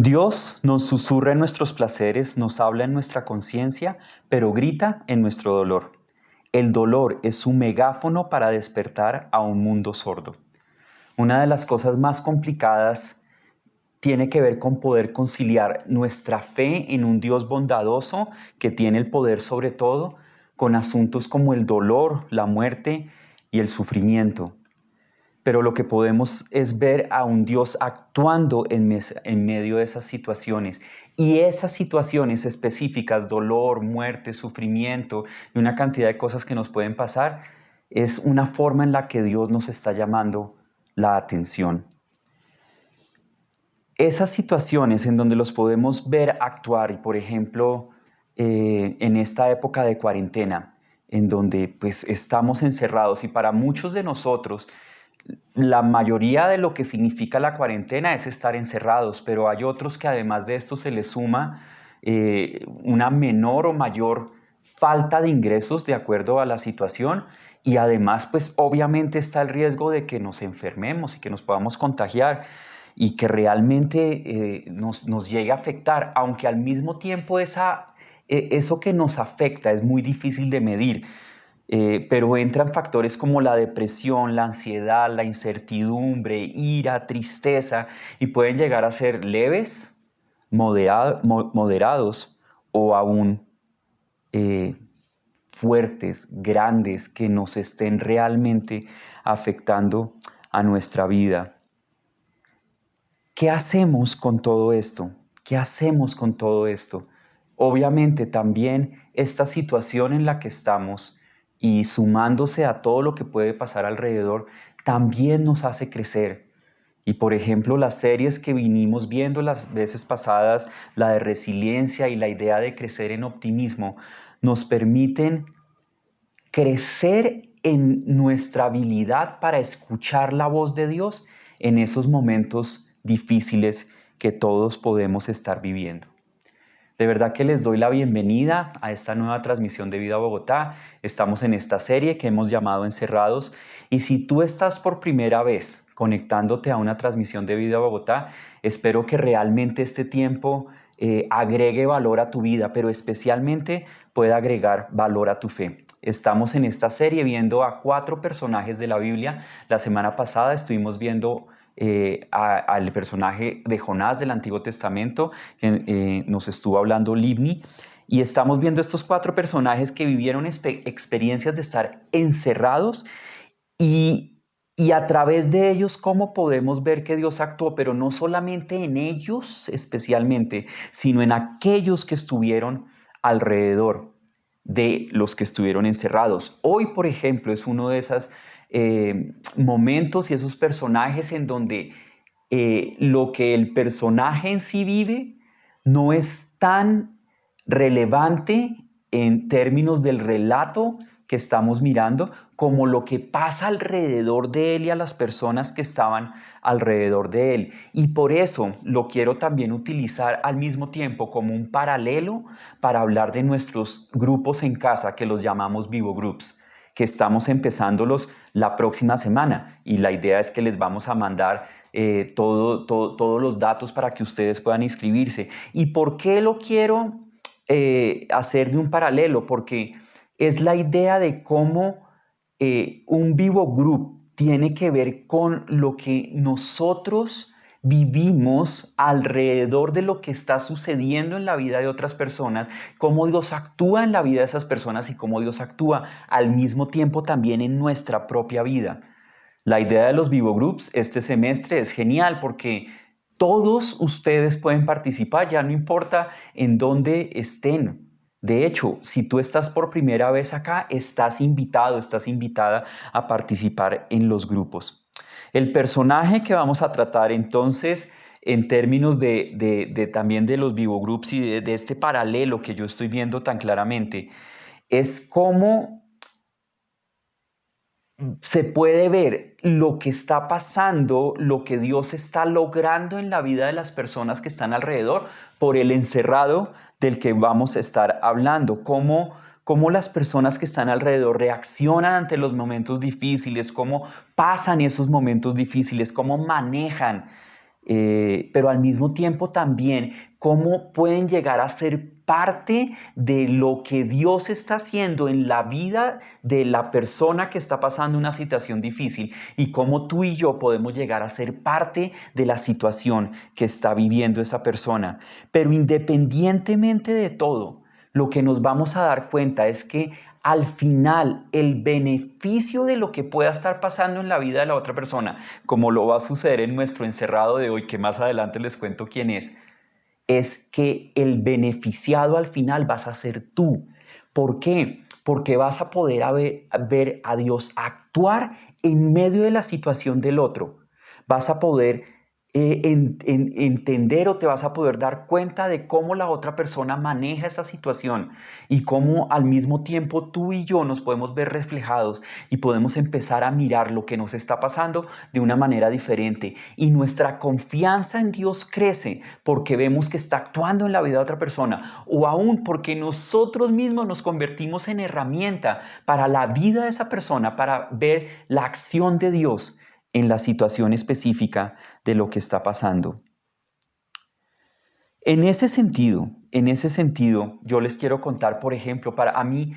Dios nos susurra en nuestros placeres, nos habla en nuestra conciencia, pero grita en nuestro dolor. El dolor es su megáfono para despertar a un mundo sordo. Una de las cosas más complicadas tiene que ver con poder conciliar nuestra fe en un Dios bondadoso que tiene el poder sobre todo, con asuntos como el dolor, la muerte y el sufrimiento. Pero lo que podemos es ver a un Dios actuando en medio de esas situaciones. Y esas situaciones específicas, dolor, muerte, sufrimiento y una cantidad de cosas que nos pueden pasar, es una forma en la que Dios nos está llamando la atención. Esas situaciones en donde los podemos ver actuar, y por ejemplo, en esta época de cuarentena, en donde pues estamos encerrados y para muchos de nosotros, la mayoría de lo que significa la cuarentena es estar encerrados, pero hay otros que además de esto se les suma una menor o mayor falta de ingresos de acuerdo a la situación y además pues obviamente está el riesgo de que nos enfermemos y que nos podamos contagiar y que realmente nos llegue a afectar, aunque al mismo tiempo eso que nos afecta es muy difícil de medir. Pero entran factores como la depresión, la ansiedad, la incertidumbre, ira, tristeza, y pueden llegar a ser leves, moderados o aún eh, fuertes, grandes, que nos estén realmente afectando a nuestra vida. ¿Qué hacemos con todo esto? ¿Qué hacemos con todo esto? Obviamente también esta situación en la que estamos y sumándose a todo lo que puede pasar alrededor, también nos hace crecer. Y por ejemplo, las series que vinimos viendo las veces pasadas, la de resiliencia y la idea de crecer en optimismo, nos permiten crecer en nuestra habilidad para escuchar la voz de Dios en esos momentos difíciles que todos podemos estar viviendo. De verdad que les doy la bienvenida a esta nueva transmisión de Vida Bogotá. Estamos en esta serie que hemos llamado Encerrados. Y si tú estás por primera vez conectándote a una transmisión de Vida Bogotá, espero que realmente este tiempo agregue valor a tu vida, pero especialmente pueda agregar valor a tu fe. Estamos en esta serie viendo a 4 personajes de la Biblia. La semana pasada estuvimos viendo al personaje de Jonás del Antiguo Testamento, que nos estuvo hablando Livni, y estamos viendo estos 4 personajes que vivieron experiencias de estar encerrados y a través de ellos cómo podemos ver que Dios actuó, pero no solamente en ellos especialmente, sino en aquellos que estuvieron alrededor de los que estuvieron encerrados. Hoy, por ejemplo, es uno de esos momentos y esos personajes en donde lo que el personaje en sí vive no es tan relevante en términos del relato que estamos mirando, como lo que pasa alrededor de él y a las personas que estaban alrededor de él. Y por eso lo quiero también utilizar al mismo tiempo como un paralelo para hablar de nuestros grupos en casa, que los llamamos Vivo Groups, que estamos empezándolos la próxima semana. Y la idea es que les vamos a mandar todos los datos para que ustedes puedan inscribirse. ¿Y por qué lo quiero hacer de un paralelo? Porque es la idea de cómo un vivo group tiene que ver con lo que nosotros vivimos alrededor de lo que está sucediendo en la vida de otras personas, cómo Dios actúa en la vida de esas personas y cómo Dios actúa al mismo tiempo también en nuestra propia vida. La idea de los Vivo Groups este semestre es genial porque todos ustedes pueden participar, ya no importa en dónde estén. De hecho, si tú estás por primera vez acá, estás invitado, estás invitada a participar en los grupos. El personaje que vamos a tratar entonces, en términos también de los Vivo Groups y de este paralelo que yo estoy viendo tan claramente, es cómo se puede ver lo que está pasando, lo que Dios está logrando en la vida de las personas que están alrededor por el encerrado del que vamos a estar hablando, cómo las personas que están alrededor reaccionan ante los momentos difíciles, cómo pasan esos momentos difíciles, cómo manejan. pero al mismo tiempo también cómo pueden llegar a ser parte de lo que Dios está haciendo en la vida de la persona que está pasando una situación difícil y cómo tú y yo podemos llegar a ser parte de la situación que está viviendo esa persona. Pero independientemente de todo, lo que nos vamos a dar cuenta es que al final el beneficio de lo que pueda estar pasando en la vida de la otra persona, como lo va a suceder en nuestro encerrado de hoy, que más adelante les cuento quién es que el beneficiado al final vas a ser tú. ¿Por qué? Porque vas a poder ver a Dios actuar en medio de la situación del otro. Vas a poder entender o te vas a poder dar cuenta de cómo la otra persona maneja esa situación y cómo al mismo tiempo tú y yo nos podemos ver reflejados y podemos empezar a mirar lo que nos está pasando de una manera diferente. Y nuestra confianza en Dios crece porque vemos que está actuando en la vida de otra persona o aún porque nosotros mismos nos convertimos en herramienta para la vida de esa persona, para ver la acción de Dios en la situación específica de lo que está pasando. En ese sentido, yo les quiero contar, por ejemplo, para a mí,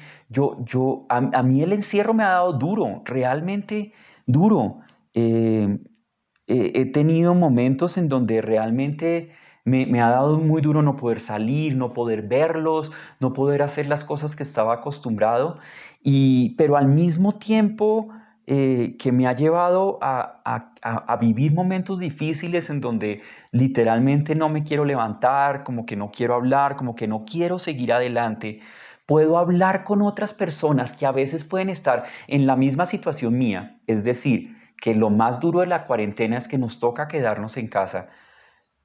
a mí el encierro me ha dado duro, realmente duro. Eh, He tenido momentos en donde realmente me ha dado muy duro no poder salir, no poder verlos, no poder hacer las cosas que estaba acostumbrado, pero al mismo tiempo que me ha llevado a vivir momentos difíciles en donde literalmente no me quiero levantar, como que no quiero hablar, como que no quiero seguir adelante. Puedo hablar con otras personas que a veces pueden estar en la misma situación mía, es decir, que lo más duro de la cuarentena es que nos toca quedarnos en casa,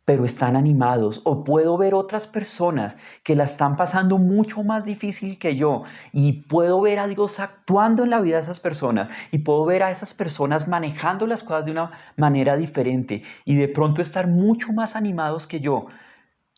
pero están animados. O puedo ver otras personas que la están pasando mucho más difícil que yo y puedo ver a Dios actuando en la vida de esas personas y puedo ver a esas personas manejando las cosas de una manera diferente y de pronto estar mucho más animados que yo.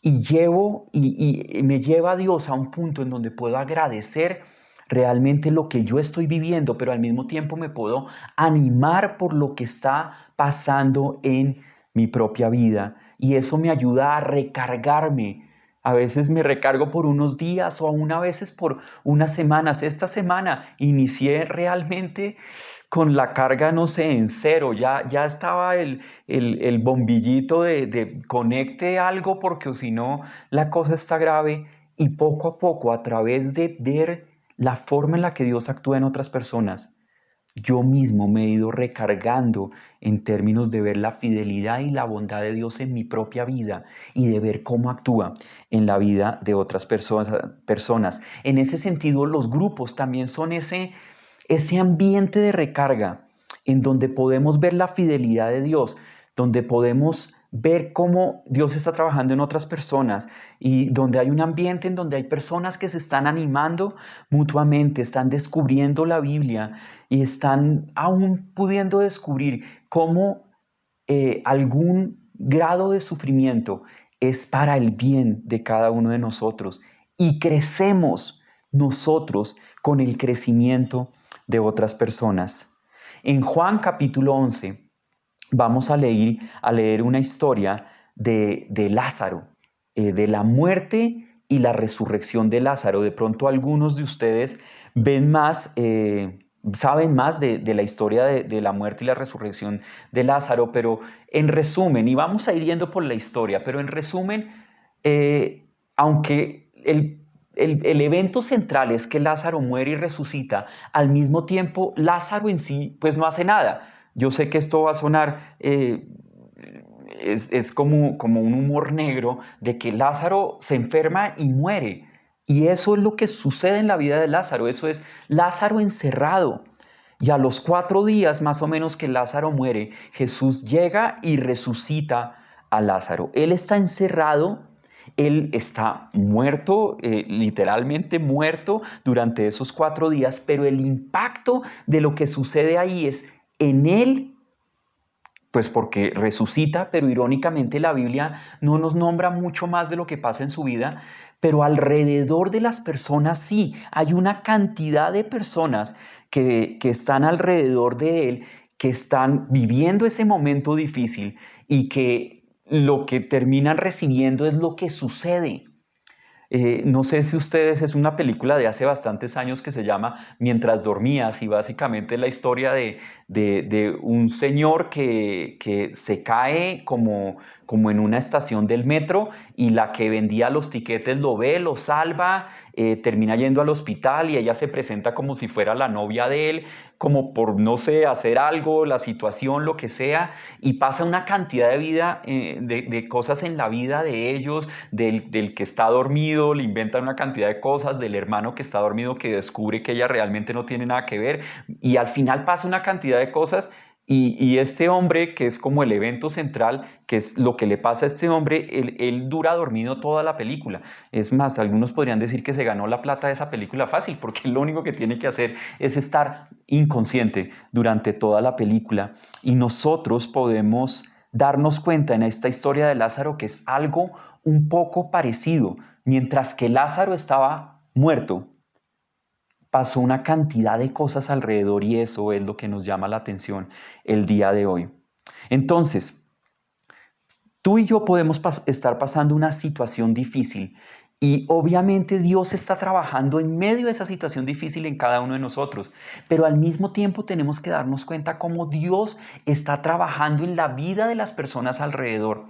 Y me lleva a Dios a un punto en donde puedo agradecer realmente lo que yo estoy viviendo, pero al mismo tiempo me puedo animar por lo que está pasando en mi propia vida. Y eso me ayuda a recargarme. A veces me recargo por unos días o aún a veces por unas semanas. Esta semana inicié realmente con la carga, no sé, en cero. Ya estaba el bombillito de conecte algo porque si no la cosa está grave. Y poco a poco, a través de ver la forma en la que Dios actúa en otras personas, yo mismo me he ido recargando en términos de ver la fidelidad y la bondad de Dios en mi propia vida y de ver cómo actúa en la vida de otras personas. En ese sentido, los grupos también son ese ambiente de recarga en donde podemos ver la fidelidad de Dios, donde podemos ver cómo Dios está trabajando en otras personas y donde hay un ambiente en donde hay personas que se están animando mutuamente, están descubriendo la Biblia y están aún pudiendo descubrir cómo algún grado de sufrimiento es para el bien de cada uno de nosotros y crecemos nosotros con el crecimiento de otras personas. En Juan capítulo 11 vamos a leer una historia de Lázaro, de la muerte y la resurrección de Lázaro. De pronto algunos de ustedes ven más, saben más de la historia de la muerte y la resurrección de Lázaro, pero en resumen, y vamos a ir yendo por la historia, pero en resumen, aunque el evento central es que Lázaro muere y resucita, al mismo tiempo Lázaro en sí pues no hace nada. Yo sé que esto va a sonar, es como un humor negro de que Lázaro se enferma y muere. Y eso es lo que sucede en la vida de Lázaro, eso es Lázaro encerrado. Y a los 4 días más o menos que Lázaro muere, Jesús llega y resucita a Lázaro. Él está encerrado, él está muerto, literalmente muerto durante esos 4 días, pero el impacto de lo que sucede ahí es en él, pues porque resucita, pero irónicamente la Biblia no nos nombra mucho más de lo que pasa en su vida, pero alrededor de las personas sí, hay una cantidad de personas que están alrededor de él, que están viviendo ese momento difícil y que lo que terminan recibiendo es lo que sucede. No sé si ustedes, es una película de hace bastantes años que se llama Mientras dormías y básicamente la historia de un señor que se cae como en una estación del metro y la que vendía los tiquetes lo ve, lo salva, termina yendo al hospital y ella se presenta como si fuera la novia de él, como por, no sé, hacer algo, la situación, lo que sea, y pasa una cantidad de vida, de cosas en la vida de ellos, del que está dormido, le inventan una cantidad de cosas, del hermano que está dormido que descubre que ella realmente no tiene nada que ver, y al final pasa una cantidad de cosas. Y este hombre, que es como el evento central, que es lo que le pasa a este hombre, él dura dormido toda la película. Es más, algunos podrían decir que se ganó la plata de esa película fácil, porque lo único que tiene que hacer es estar inconsciente durante toda la película. Y nosotros podemos darnos cuenta en esta historia de Lázaro que es algo un poco parecido. Mientras que Lázaro estaba muerto, pasó una cantidad de cosas alrededor y eso es lo que nos llama la atención el día de hoy. Entonces, tú y yo podemos estar pasando una situación difícil y obviamente Dios está trabajando en medio de esa situación difícil en cada uno de nosotros, pero al mismo tiempo tenemos que darnos cuenta cómo Dios está trabajando en la vida de las personas alrededor.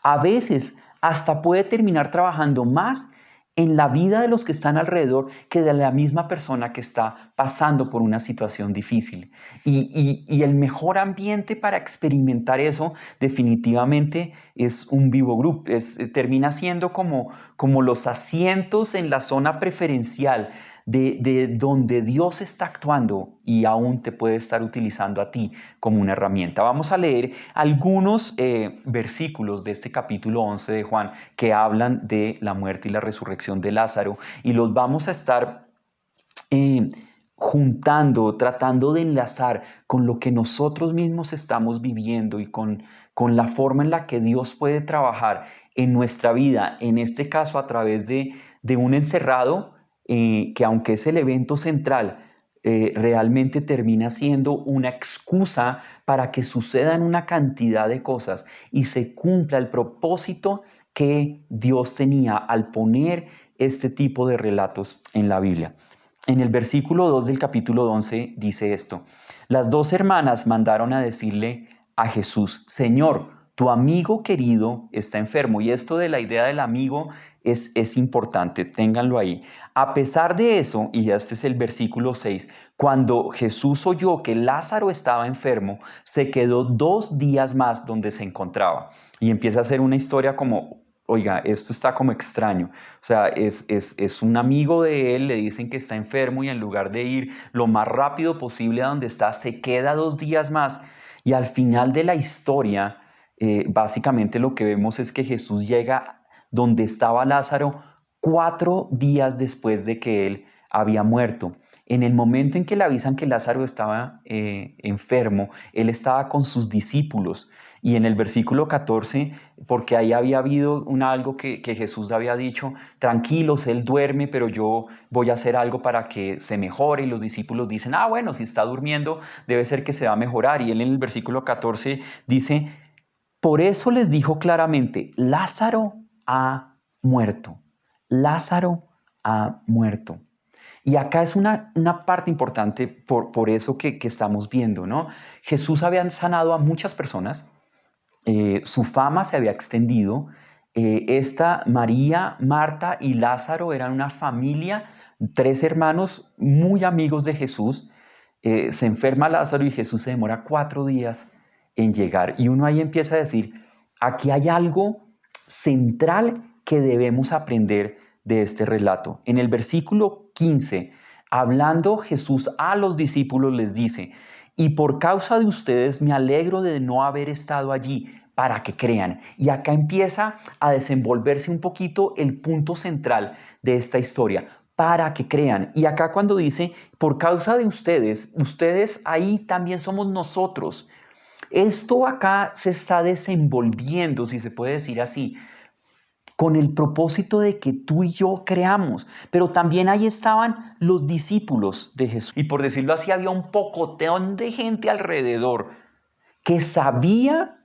A veces hasta puede terminar trabajando más en la vida de los que están alrededor que de la misma persona que está pasando por una situación difícil. Y el mejor ambiente para experimentar eso definitivamente es un vivo group. Termina siendo como los asientos en la zona preferencial de donde Dios está actuando y aún te puede estar utilizando a ti como una herramienta. Vamos a leer algunos versículos de este capítulo 11 de Juan que hablan de la muerte y la resurrección de Lázaro y los vamos a estar eh, juntando, tratando de enlazar con lo que nosotros mismos estamos viviendo y con la forma en la que Dios puede trabajar en nuestra vida, en este caso a través de un encerrado, que aunque es el evento central, realmente termina siendo una excusa para que sucedan una cantidad de cosas y se cumpla el propósito que Dios tenía al poner este tipo de relatos en la Biblia. En el versículo 2 del capítulo 11 dice esto: las dos hermanas mandaron a decirle a Jesús: Señor, tu amigo querido está enfermo. Y esto de la idea del amigo es importante, ténganlo ahí. A pesar de eso, y ya este es el versículo 6, cuando Jesús oyó que Lázaro estaba enfermo, se quedó 2 días más donde se encontraba. Y empieza a ser una historia como: oiga, esto está como extraño. O sea, es un amigo de él, le dicen que está enfermo y en lugar de ir lo más rápido posible a donde está, se queda 2 días más. Y al final de la historia, básicamente lo que vemos es que Jesús llega donde estaba Lázaro 4 días después de que él había muerto. En el momento en que le avisan que Lázaro estaba enfermo, él estaba con sus discípulos. Y en el versículo 14, porque ahí había habido algo que Jesús había dicho: tranquilos, él duerme, pero yo voy a hacer algo para que se mejore. Y los discípulos dicen: ah, bueno, si está durmiendo, debe ser que se va a mejorar. Y él en el versículo 14 dice: por eso les dijo claramente, Lázaro ha muerto. Lázaro ha muerto. Y acá es una parte importante por eso que estamos viendo, ¿no? Jesús había sanado a muchas personas, su fama se había extendido. Esta María, Marta y Lázaro eran una familia, 3 hermanos muy amigos de Jesús. Se enferma Lázaro y Jesús se demora 4 días en llegar. Y uno ahí empieza a decir: aquí hay algo central que debemos aprender de este relato. En el versículo 15, hablando Jesús a los discípulos, les dice: y por causa de ustedes me alegro de no haber estado allí para que crean. Y acá empieza a desenvolverse un poquito el punto central de esta historia: para que crean. Y acá cuando dice por causa de ustedes, ustedes ahí también somos nosotros. Esto acá se está desenvolviendo, si se puede decir así, con el propósito de que tú y yo creamos. Pero también ahí estaban los discípulos de Jesús. Y por decirlo así, había un pocotón de gente alrededor que sabía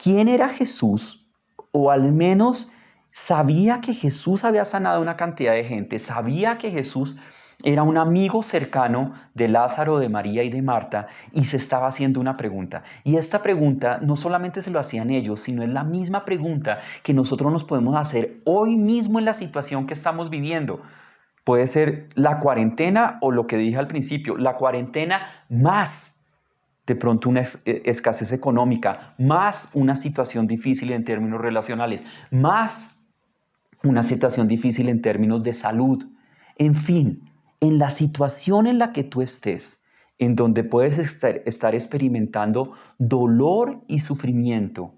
quién era Jesús, o al menos sabía que Jesús había sanado a una cantidad de gente, sabía que Jesús era un amigo cercano de Lázaro, de María y de Marta, y se estaba haciendo una pregunta. Y esta pregunta no solamente se lo hacían ellos, sino es la misma pregunta que nosotros nos podemos hacer hoy mismo en la situación que estamos viviendo. Puede ser la cuarentena o lo que dije al principio, la cuarentena más de pronto una escasez económica, más una situación difícil en términos relacionales, más una situación difícil en términos de salud. En fin, en la situación en la que tú estés, en donde puedes estar experimentando dolor y sufrimiento,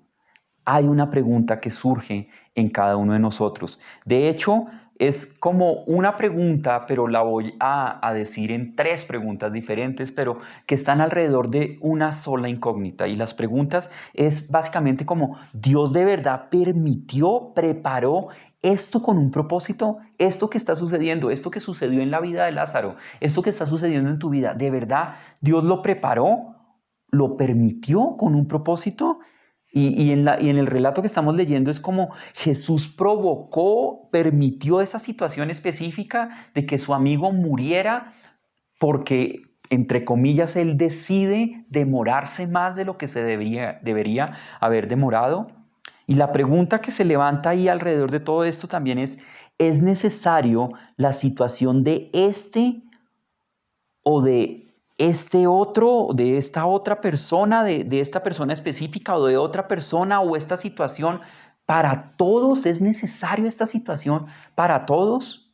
hay una pregunta que surge en cada uno de nosotros. De hecho, es como una pregunta, pero la voy a decir en 3 preguntas diferentes, pero que están alrededor de una sola incógnita. Y las preguntas es básicamente como, ¿Dios de verdad permitió, preparó esto con un propósito? Esto que está sucediendo, esto que sucedió en la vida de Lázaro, esto que está sucediendo en tu vida, ¿de verdad Dios lo preparó? ¿Lo permitió con un propósito? Y en el relato que estamos leyendo es como Jesús provocó, permitió esa situación específica de que su amigo muriera porque, entre comillas, él decide demorarse más de lo que se debería haber demorado. Y la pregunta que se levanta ahí alrededor de todo esto también ¿es necesario la situación de este o de este otro, de esta otra persona, de esta persona específica o de otra persona o esta situación? ¿Para todos es necesario esta situación? ¿Para todos?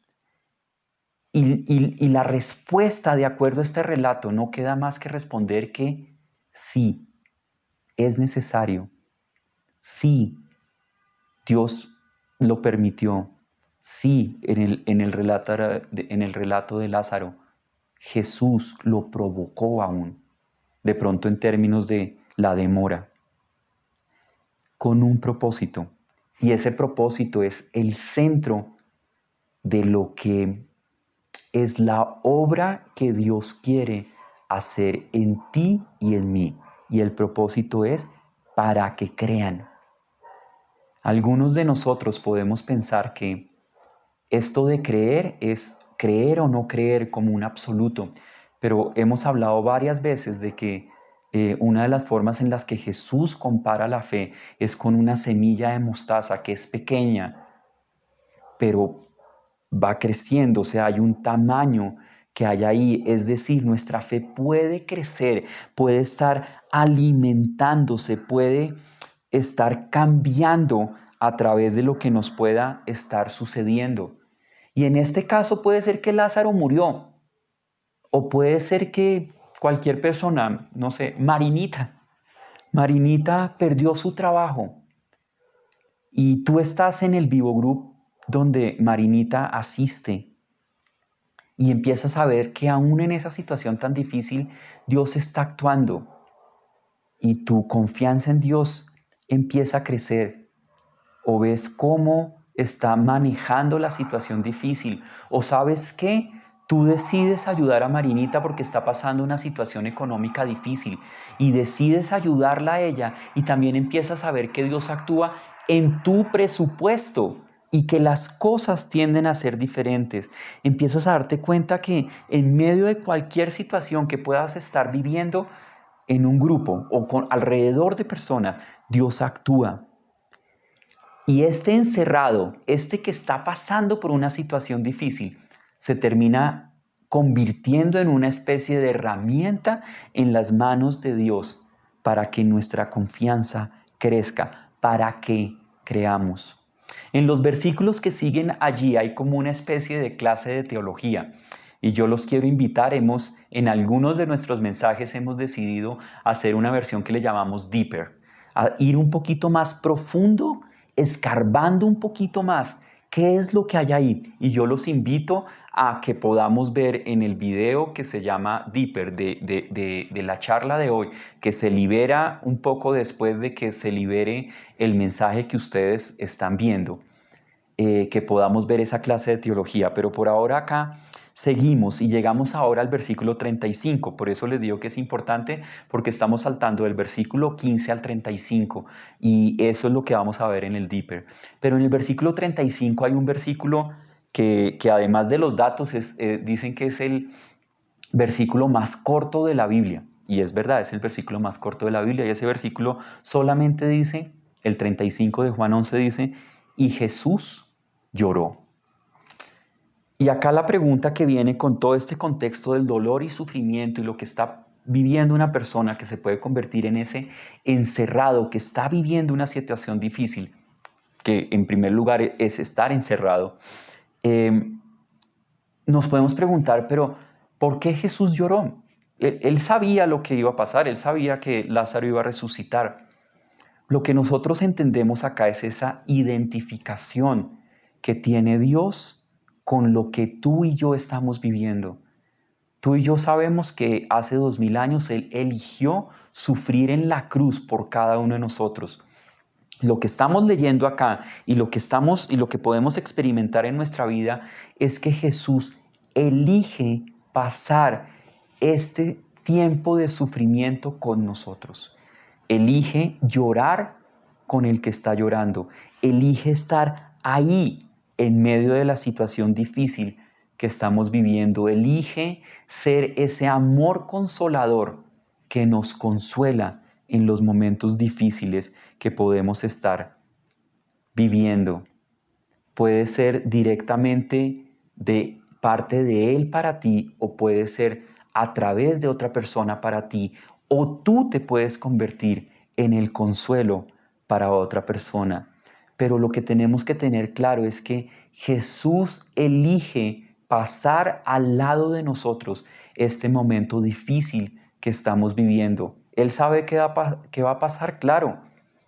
Y la respuesta, de acuerdo a este relato, no queda más que responder que sí, es necesario. Sí, Dios lo permitió. Sí, en el relato de Lázaro, Jesús lo provocó aún, de pronto en términos de la demora, con un propósito. Y ese propósito es el centro de lo que es la obra que Dios quiere hacer en ti y en mí. Y el propósito es para que crean. Algunos de nosotros podemos pensar que esto de creer es creer o no creer como un absoluto, pero hemos hablado varias veces de que una de las formas en las que Jesús compara la fe es con una semilla de mostaza que es pequeña, pero va creciendo, o sea, hay un tamaño que hay ahí, es decir, nuestra fe puede crecer, puede estar alimentándose, puede estar cambiando a través de lo que nos pueda estar sucediendo. Y en este caso puede ser que Lázaro murió, o puede ser que cualquier persona, no sé, Marinita perdió su trabajo y tú estás en el Vivo Group donde Marinita asiste y empiezas a ver que aún en esa situación tan difícil Dios está actuando y tu confianza en Dios empieza a crecer, o ves cómo está manejando la situación difícil, o sabes que tú decides ayudar a Marinita porque está pasando una situación económica difícil y decides ayudarla a ella, y también empiezas a ver que Dios actúa en tu presupuesto y que las cosas tienden a ser diferentes. Empiezas a darte cuenta que en medio de cualquier situación que puedas estar viviendo en un grupo o alrededor de personas, Dios actúa. Y este encerrado, este que está pasando por una situación difícil, se termina convirtiendo en una especie de herramienta en las manos de Dios para que nuestra confianza crezca, para que creamos. En los versículos que siguen allí hay como una especie de clase de teología. Y yo los quiero invitar, en algunos de nuestros mensajes hemos decidido hacer una versión que le llamamos Deeper, a ir un poquito más profundo, escarbando un poquito más qué es lo que hay ahí. Y yo los invito a que podamos ver en el video que se llama Deeper de la charla de hoy, que se libera un poco después de que se libere el mensaje que ustedes están viendo, que podamos ver esa clase de teología. Pero por ahora acá Seguimos y llegamos ahora al versículo 35. Por eso les digo que es importante, porque estamos saltando del versículo 15 al 35 y eso es lo que vamos a ver en el Deeper. Pero en el versículo 35 hay un versículo que además de los datos dicen que es el versículo más corto de la Biblia. Y es verdad, es el versículo más corto de la Biblia. Y ese versículo solamente dice, el 35 de Juan 11 dice, y Jesús lloró. Y acá la pregunta que viene con todo este contexto del dolor y sufrimiento y lo que está viviendo una persona que se puede convertir en ese encerrado, que está viviendo una situación difícil, que en primer lugar es estar encerrado, nos podemos preguntar, pero ¿por qué Jesús lloró? Él sabía lo que iba a pasar, él sabía que Lázaro iba a resucitar. Lo que nosotros entendemos acá es esa identificación que tiene Dios con lo que tú y yo estamos viviendo. Tú y yo sabemos que hace 2000 años Él eligió sufrir en la cruz por cada uno de nosotros. Lo que estamos leyendo acá y lo que podemos experimentar en nuestra vida es que Jesús elige pasar este tiempo de sufrimiento con nosotros. Elige llorar con el que está llorando. Elige estar ahí en medio de la situación difícil que estamos viviendo. Elige ser ese amor consolador que nos consuela en los momentos difíciles que podemos estar viviendo. Puede ser directamente de parte de Él para ti o puede ser a través de otra persona para ti o tú te puedes convertir en el consuelo para otra persona. Pero lo que tenemos que tener claro es que Jesús elige pasar al lado de nosotros este momento difícil que estamos viviendo. Él sabe qué va a pasar, claro.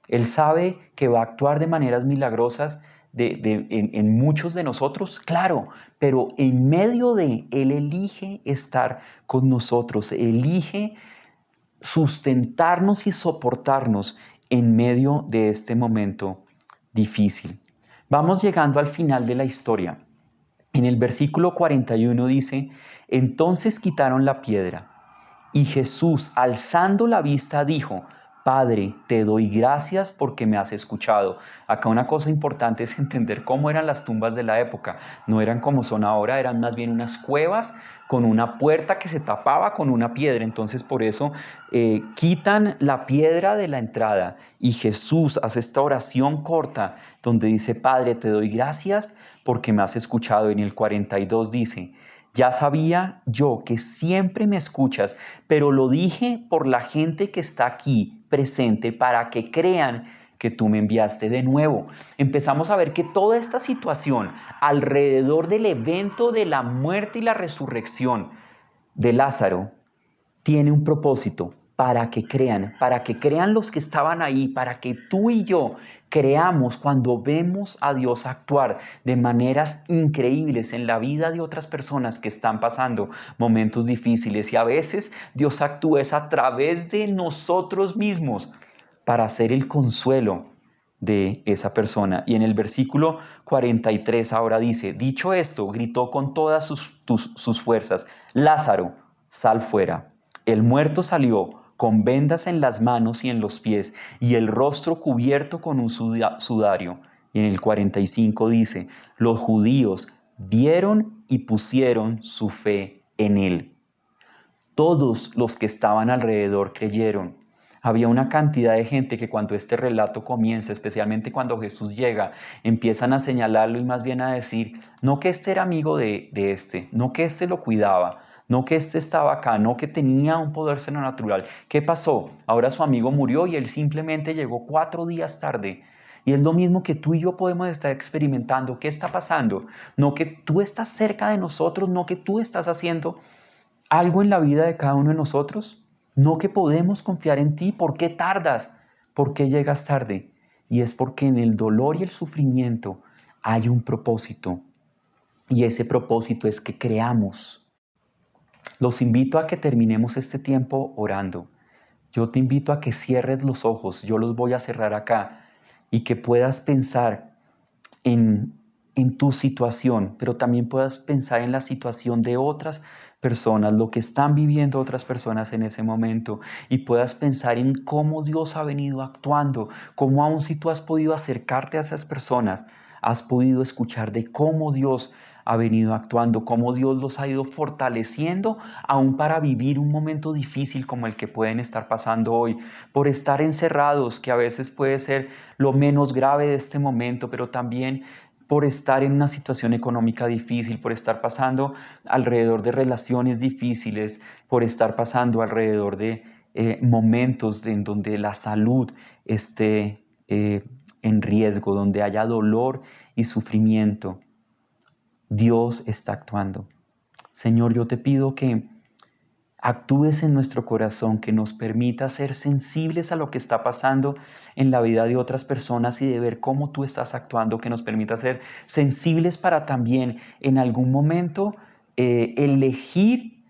Él sabe que va a actuar de maneras milagrosas en muchos de nosotros, claro, pero en medio de Él elige estar con nosotros, elige sustentarnos y soportarnos en medio de este momento difícil. Vamos llegando al final de la historia. En el versículo 41 dice, entonces quitaron la piedra y Jesús, alzando la vista, dijo, Padre, te doy gracias porque me has escuchado. Acá una cosa importante es entender cómo eran las tumbas de la época. No eran como son ahora, eran más bien unas cuevas con una puerta que se tapaba con una piedra. Entonces por eso quitan la piedra de la entrada y Jesús hace esta oración corta donde dice, Padre, te doy gracias porque me has escuchado. En el 42 dice, ya sabía yo que siempre me escuchas, pero lo dije por la gente que está aquí presente para que crean que tú me enviaste de nuevo. Empezamos a ver que toda esta situación alrededor del evento de la muerte y la resurrección de Lázaro tiene un propósito para que crean los que estaban ahí, para que tú y yo creamos cuando vemos a Dios actuar de maneras increíbles en la vida de otras personas que están pasando momentos difíciles. Y a veces Dios actúa a través de nosotros mismos para hacer el consuelo de esa persona. Y en el versículo 43 ahora dice, dicho esto, gritó con todas sus fuerzas, Lázaro, sal fuera. El muerto salió con vendas en las manos y en los pies y el rostro cubierto con un sudario. Y en el 45 dice, los judíos vieron y pusieron su fe en él. Todos los que estaban alrededor creyeron. Había una cantidad de gente que cuando este relato comienza, especialmente cuando Jesús llega, empiezan a señalarlo y más bien a decir, no que este era amigo de este, no que este lo cuidaba, no que este estaba acá, no que tenía un poder sobrenatural. ¿Qué pasó? Ahora su amigo murió y él simplemente llegó 4 días tarde. Y es lo mismo que tú y yo podemos estar experimentando. ¿Qué está pasando? No que tú estás cerca de nosotros, no que tú estás haciendo algo en la vida de cada uno de nosotros, no que podemos confiar en ti. ¿Por qué tardas? ¿Por qué llegas tarde? Y es porque en el dolor y el sufrimiento hay un propósito. Y ese propósito es que creamos. Los invito a que terminemos este tiempo orando. Yo te invito a que cierres los ojos, yo los voy a cerrar acá, y que puedas pensar en en tu situación, pero también puedas pensar en la situación de otras personas, lo que están viviendo otras personas en ese momento, y puedas pensar en cómo Dios ha venido actuando, cómo aún si tú has podido acercarte a esas personas, has podido escuchar de cómo Dios ha venido actuando, cómo Dios los ha ido fortaleciendo aún para vivir un momento difícil como el que pueden estar pasando hoy, por estar encerrados, que a veces puede ser lo menos grave de este momento, pero también por estar en una situación económica difícil, por estar pasando alrededor de relaciones difíciles, por estar pasando alrededor de momentos en donde la salud esté en riesgo, donde haya dolor y sufrimiento. Dios está actuando. Señor, yo te pido que actúes en nuestro corazón, que nos permita ser sensibles a lo que está pasando en la vida de otras personas y de ver cómo tú estás actuando, que nos permita ser sensibles para también en algún momento elegir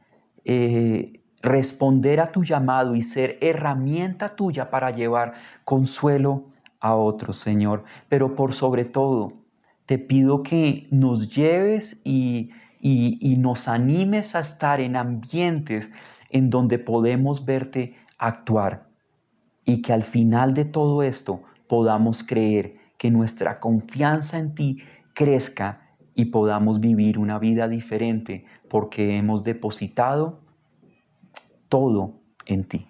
responder a tu llamado y ser herramienta tuya para llevar consuelo a otros, Señor. Pero por sobre todo, te pido que nos lleves y nos animes a estar en ambientes en donde podemos verte actuar y que al final de todo esto podamos creer que nuestra confianza en ti crezca y podamos vivir una vida diferente porque hemos depositado todo en ti.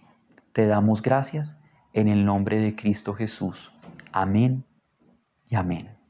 Te damos gracias en el nombre de Cristo Jesús. Amén y amén.